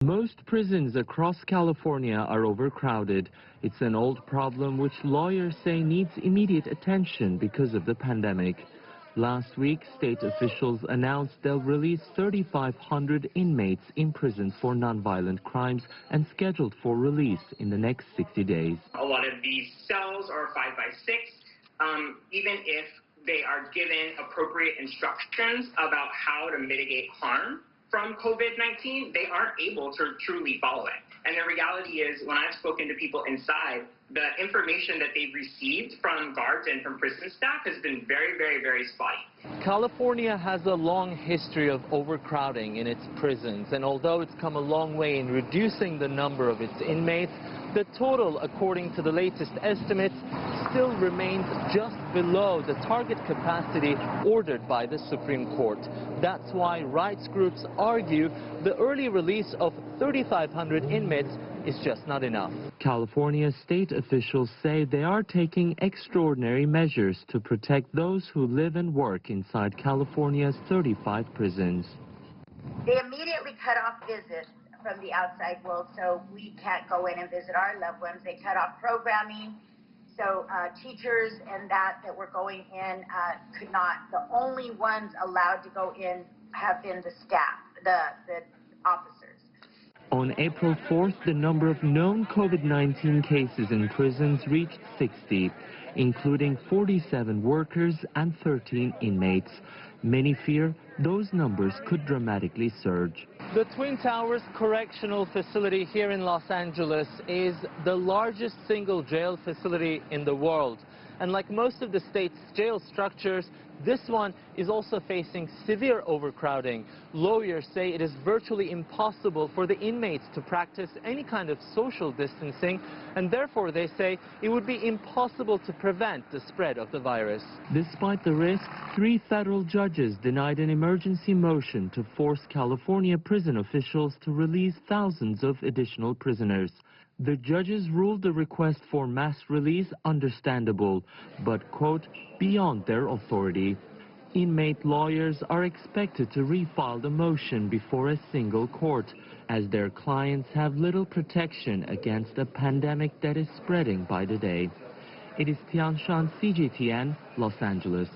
Most prisons across California are overcrowded. It's an old problem which lawyers say needs immediate attention because of the pandemic. Last week, state officials announced they'll release 3,500 inmates imprisoned for nonviolent crimes and scheduled for release in the next 60 days. A lot of these cells are 5x6, even if they are given appropriate instructions about how to mitigate harm from COVID-19, they aren't able to truly follow it. And the reality is, when I've spoken to people inside, the information that they've received from guards and from prison staff has been very, very, very spotty. California has a long history of overcrowding in its prisons, and although it's come a long way in reducing the number of its inmates, the total, according to the latest estimates, still remains just below the target capacity ordered by the Supreme Court. That's why rights groups argue the early release of 3,500 inmates is just not enough. California state officials say they are taking extraordinary measures to protect those who live and work inside California's 35 prisons. They immediately cut off visits from the outside world, so we can't go in and visit our loved ones. They cut off programming, so teachers and that were going in could not. The only ones allowed to go in have been the staff, the officers. On April 4th, the number of known COVID-19 cases in prisons reached 60, including 47 workers and 13 inmates. Many fear those numbers could dramatically surge. The Twin Towers Correctional Facility here in Los Angeles is the largest single jail facility in the world. And like most of the state's jail structures, this one is also facing severe overcrowding. Lawyers say it is virtually impossible for the inmates to practice any kind of social distancing, and therefore they say it would be impossible to prevent the spread of the virus. Despite the risks, 3 federal judges denied an emergency motion to force California prison officials to release thousands of additional prisoners. The judges ruled the request for mass release understandable, but, quote, beyond their authority. Inmate lawyers are expected to refile the motion before a single court, as their clients have little protection against a pandemic that is spreading by the day. It is Tiyansan, CGTN, Los Angeles.